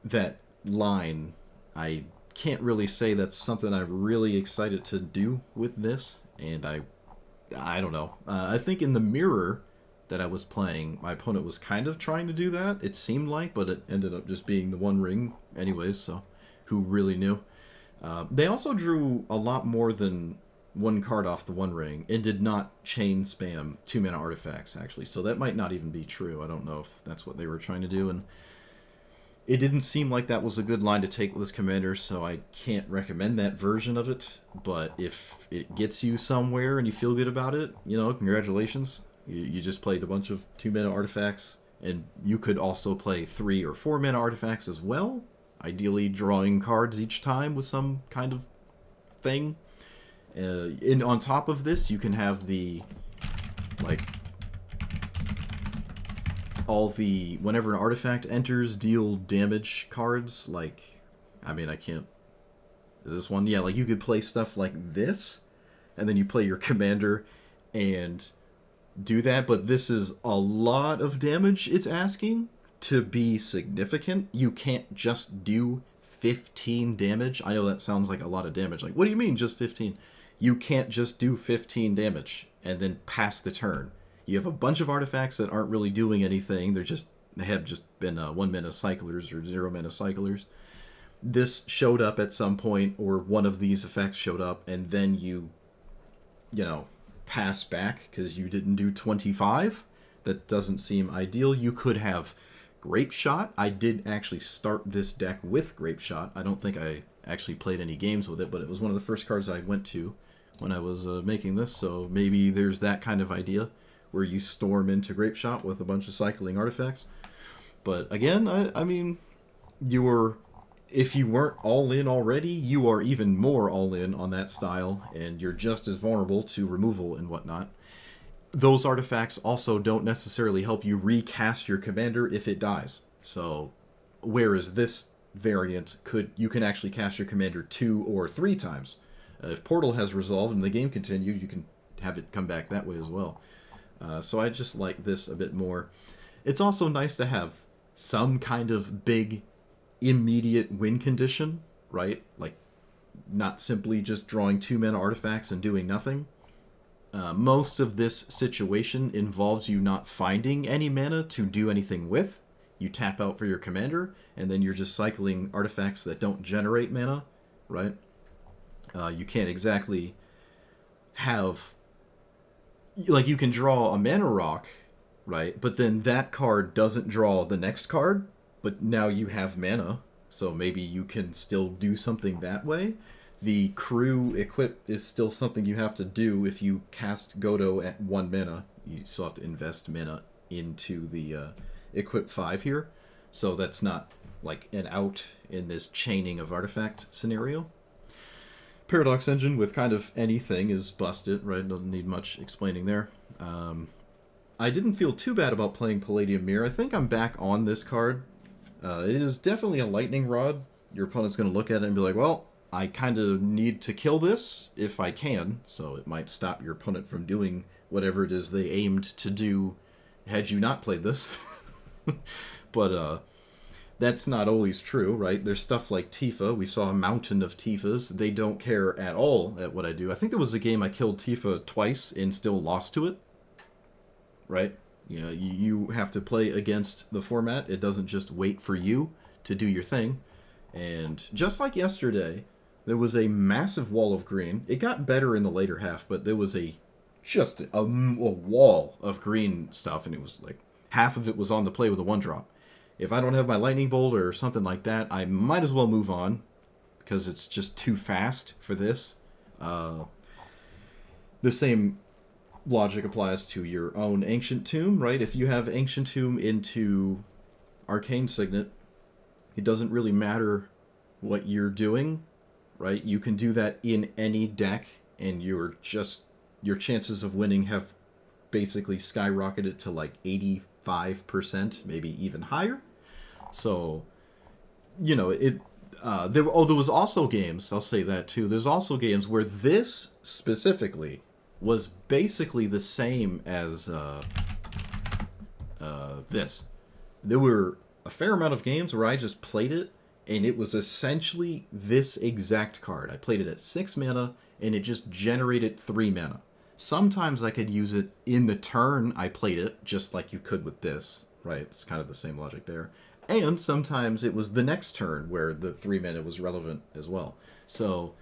that line, I can't really say that's something I'm really excited to do with this, and I don't know. I think in the mirror that I was playing, my opponent was kind of trying to do that, it seemed like, but it ended up just being the One Ring anyways, so who really knew? They also drew a lot more than one card off the One Ring, and did not chain spam 2 mana artifacts, actually, so that might not even be true. I don't know if that's what they were trying to do, and it didn't seem like that was a good line to take with this commander, so I can't recommend that version of it. But if it gets you somewhere and you feel good about it, you know, congratulations. You just played a bunch of 2 mana artifacts, and you could also play 3 or 4 mana artifacts as well. Ideally drawing cards each time with some kind of thing. And on top of this, you can have the, like, all the, whenever an artifact enters, deal damage cards, like, I mean, I can't, is this one? Yeah, like, you could play stuff like this, and then you play your commander and do that, but this is a lot of damage it's asking to be significant. You can't just do 15 damage. I know that sounds like a lot of damage. Like, what do you mean, just 15? You can't just do 15 damage and then pass the turn. You have a bunch of artifacts that aren't really doing anything. They have just been 1 mana cyclers or 0 mana cyclers. This showed up at some point, or one of these effects showed up, and then you know, pass back because you didn't do 25. That doesn't seem ideal. You could have Grape Shot. I did actually start this deck with Grape Shot. I don't think I actually played any games with it, but it was one of the first cards I went to when I was making this, so maybe there's that kind of idea where you storm into Grape Shot with a bunch of cycling artifacts. But again, I mean, if you weren't all in already, you are even more all in on that style, and you're just as vulnerable to removal and whatnot. Those artifacts also don't necessarily help you recast your commander if it dies. So, whereas this variant you can actually cast your commander 2 or 3 times. If Portal has resolved and the game continued, you can have it come back that way as well. So I just like this a bit more. It's also nice to have some kind of big, immediate win condition, right? Like, not simply just drawing 2 mana artifacts and doing nothing. Most of this situation involves you not finding any mana to do anything with. You tap out for your commander, and then you're just cycling artifacts that don't generate mana, right? You can't exactly have... Like, you can draw a mana rock, right? But then that card doesn't draw the next card, but now you have mana, so maybe you can still do something that way. The crew equip is still something you have to do if you cast Godo at 1 mana. You still have to invest mana into the equip 5 here, so that's not like an out in this chaining of artifact scenario. Paradox Engine with kind of anything is busted, right? Doesn't need much explaining there. I didn't feel too bad about playing Palladium Mirror. I think I'm back on this card. It is definitely a lightning rod. Your opponent's going to look at it and be like, well, I kind of need to kill this if I can, so it might stop your opponent from doing whatever it is they aimed to do had you not played this. But That's not always true, right? There's stuff like Tifa. We saw a mountain of Tifas. They don't care at all at what I do. I think there was a game I killed Tifa twice and still lost to it, right? You know, you have to play against the format. It doesn't just wait for you to do your thing. And just like yesterday, there was a massive wall of green. It got better in the later half, but there was just a wall of green stuff, and it was like half of it was on the play with a 1-drop. If I don't have my lightning bolt or something like that, I might as well move on because it's just too fast for this. The same logic applies to your own Ancient Tomb, right? If you have Ancient Tomb into Arcane Signet, it doesn't really matter what you're doing, right? You can do that in any deck, and your chances of winning have basically skyrocketed to like 85%, maybe even higher. So, you know, there was also games, I'll say that too, there's also games where this specifically was basically the same as this. There were a fair amount of games where I just played it, and it was essentially this exact card. I played it at 6 mana, and it just generated 3 mana. Sometimes I could use it in the turn I played it, just like you could with this, right? It's kind of the same logic there. And sometimes it was the next turn where the 3 mana was relevant as well. So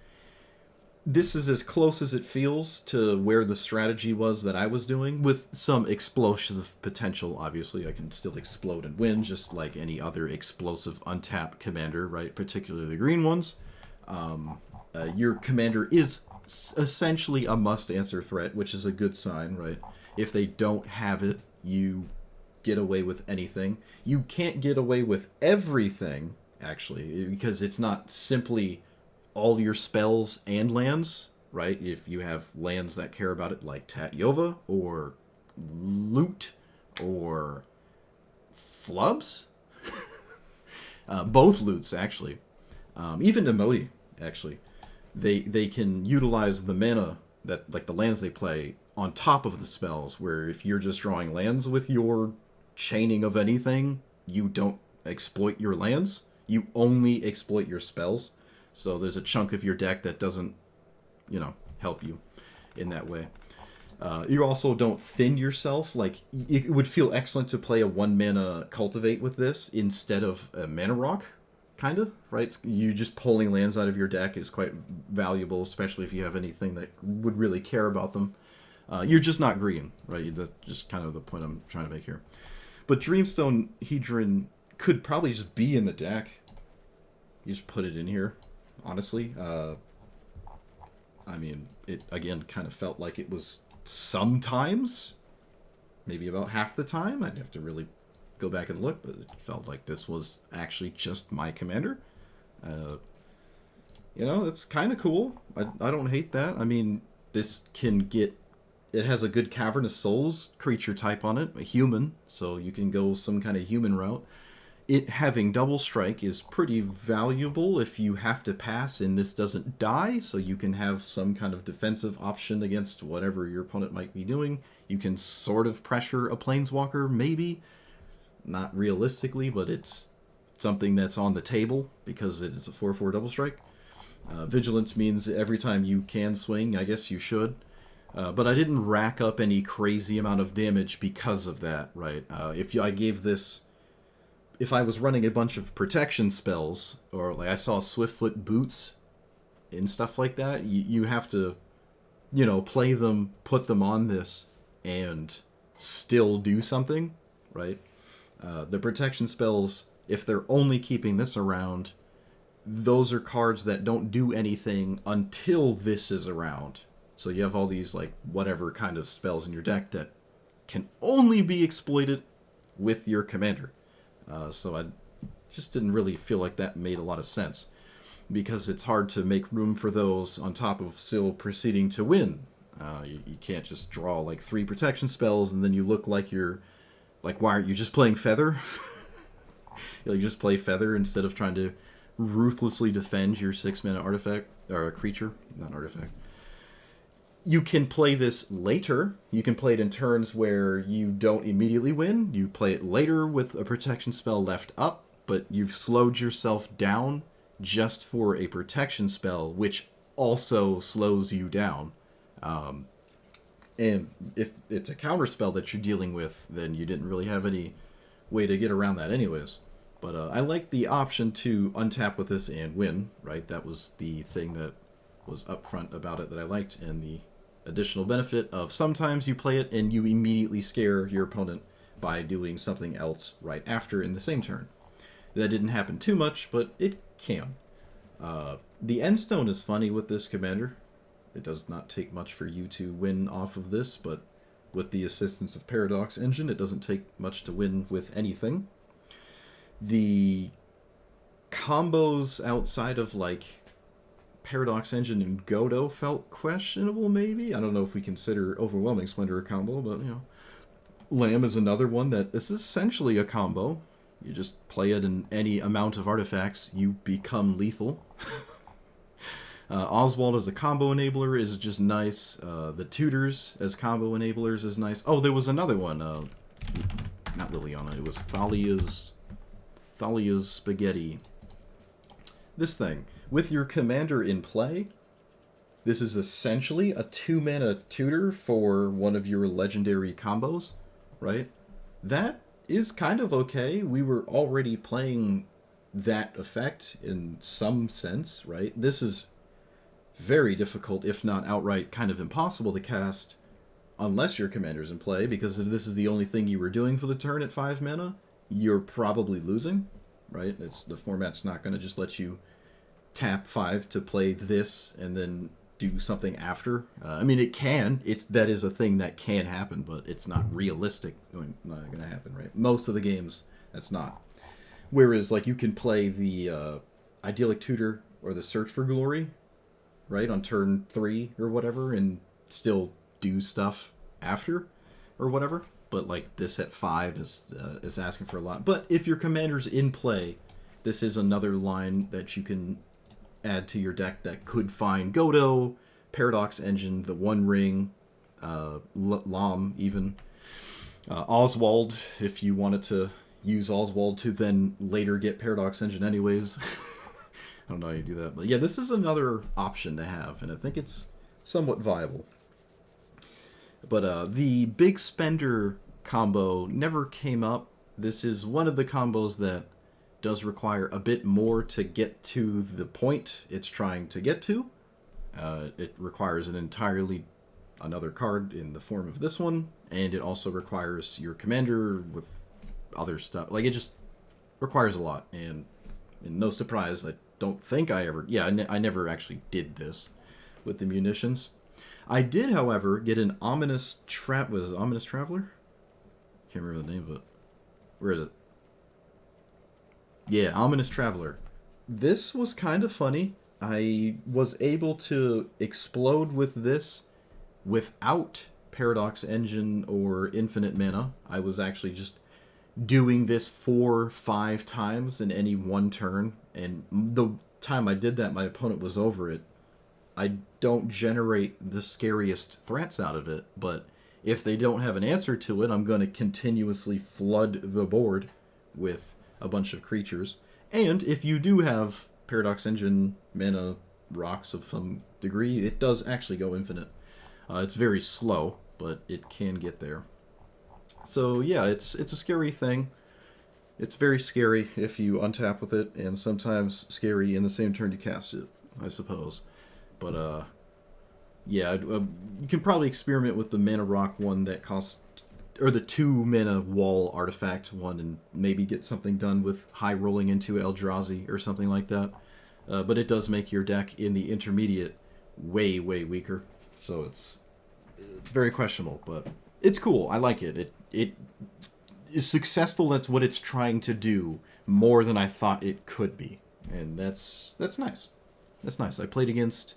this is as close as it feels to where the strategy was that I was doing, with some explosive potential, obviously. I can still explode and win, just like any other explosive untapped commander, right? Particularly the green ones. Your commander is essentially a must-answer threat, which is a good sign, right? If they don't have it, you get away with anything. You can't get away with everything, actually, because it's not simply all your spells and lands, right? If you have lands that care about it, like Tatyova, or Loot, or Flubs. Both Loots, actually. Even Emoti, actually. They can utilize the mana, that like the lands they play, on top of the spells, where if you're just drawing lands with your chaining of anything, you don't exploit your lands. You only exploit your spells. So there's a chunk of your deck that doesn't, help you in that way. You also don't thin yourself. Like, it would feel excellent to play a 1-mana Cultivate with this instead of a Mana Rock, kind of, right? You just pulling lands out of your deck is quite valuable, especially if you have anything that would really care about them. You're just not green, right? That's just kind of the point I'm trying to make here. But Dreamstone Hedron could probably just be in the deck. You just put it in here, honestly. I mean, it, again, kind of felt like it was sometimes, maybe about half the time. I'd have to really go back and look, but it felt like this was actually just my commander. It's kind of cool. I don't hate that. I mean, this can get... It has a good Cavernous Souls creature type on it, a human, so you can go some kind of human route. It having double strike is pretty valuable if you have to pass and this doesn't die, so you can have some kind of defensive option against whatever your opponent might be doing. You can sort of pressure a Planeswalker, maybe. Not realistically, but it's something that's on the table because it is a 4/4 double strike. Vigilance means every time you can swing, I guess you should. But I didn't rack up any crazy amount of damage because of that, right? If I was running a bunch of protection spells, or like I saw Swiftfoot Boots and stuff like that, you have to, play them, put them on this, and still do something, right? The protection spells, if they're only keeping this around, those are cards that don't do anything until this is around. So you have all these, like, whatever kind of spells in your deck that can only be exploited with your commander. So I just didn't really feel like that made a lot of sense, because it's hard to make room for those on top of still proceeding to win. You can't just draw, like, 3 protection spells and then you look like you're... Like, why aren't you just playing Feather? You just play Feather instead of trying to ruthlessly defend your 6-mana artifact, or a creature, not artifact. You can play this later. You can play it in turns where you don't immediately win. You play it later with a protection spell left up, but you've slowed yourself down just for a protection spell, which also slows you down. And if it's a counter spell that you're dealing with, then you didn't really have any way to get around that anyways. But I like the option to untap with this and win, right? That was the thing that was upfront about it that I liked, and the additional benefit of sometimes you play it and you immediately scare your opponent by doing something else right after in the same turn. That didn't happen too much, but it can. The end stone is funny with this commander. It does not take much for you to win off of this, but with the assistance of Paradox Engine, it doesn't take much to win with anything. The combos outside of, like, Paradox Engine and Godo felt questionable, maybe? I don't know if we consider Overwhelming Splendor a combo, but, you know. Lamb is another one that is essentially a combo. You just play it in any amount of artifacts, you become lethal. Oswald as a combo enabler is just nice. The Tutors as combo enablers is nice. Oh, there was another one. Not Liliana. It was Thalia's Spaghetti. This thing. With your commander in play, this is essentially a 2-mana tutor for one of your legendary combos, right? That is kind of okay. We were already playing that effect in some sense, right? This is very difficult, if not outright kind of impossible to cast unless your commander's in play, because if this is the only thing you were doing for the turn at 5 mana, you're probably losing, right? The format's not going to just let you tap 5 to play this and then do something after. I mean, it can. That is a thing that can happen, but it's not realistic. Not going to happen, right? Most of the games, that's not. Whereas, like, you can play the Idyllic Tutor or the Search for Glory, right, on turn 3 or whatever, and still do stuff after or whatever. But, like, this at 5 is asking for a lot. But if your commander's in play, this is another line that you can add to your deck that could find Godo, Paradox Engine, the One Ring, Lam even, Oswald, if you wanted to use Oswald to then later get Paradox Engine anyways. I don't know how you do that, but yeah, this is another option to have, and I think it's somewhat viable. But the Big Spender combo never came up. This is one of the combos that does require a bit more to get to the point it's trying to get to. It requires an entirely another card in the form of this one, and it also requires your commander with other stuff. Like, it just requires a lot, and no surprise, I don't think I ever... Yeah, I never actually did this with the munitions. I did, however, get an Ominous Was it Ominous Traveler? Can't remember the name of it. Where is it? Yeah, Ominous Traveler. This was kind of funny. I was able to explode with this without Paradox Engine or Infinite Mana. I was actually just doing this 4-5 times in any one turn, and the time I did that, my opponent was over it. I don't generate the scariest threats out of it, but if they don't have an answer to it, I'm going to continuously flood the board with a bunch of creatures. And if you do have Paradox Engine mana rocks of some degree, it does actually go infinite. It's very slow, but it can get there. So yeah, it's a scary thing. It's very scary if you untap with it, and sometimes scary in the same turn you cast it, I suppose. But yeah, you can probably experiment with the mana rock one that costs, or the 2 mana wall artifact one, and maybe get something done with high rolling into Eldrazi or something like that. But it does make your deck in the intermediate way, way weaker. So it's very questionable, but it's cool. I like it. It is successful. That's what it's trying to do more than I thought it could be. And that's nice. That's nice. I played against...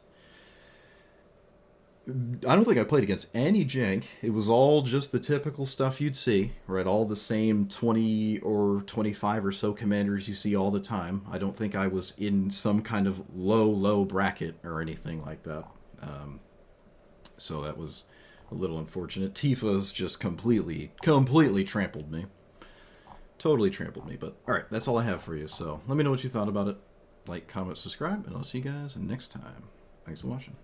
I don't think I played against any jank. It was all just the typical stuff you'd see, right? All the same 20 or 25 or so commanders you see all the time. I don't think I was in some kind of low bracket or anything like that. So that was a little unfortunate. Tifa's just completely trampled me. Totally trampled me. But all right, that's all I have for you. So let me know what you thought about it. Like, comment, subscribe, and I'll see you guys next time. Thanks for watching.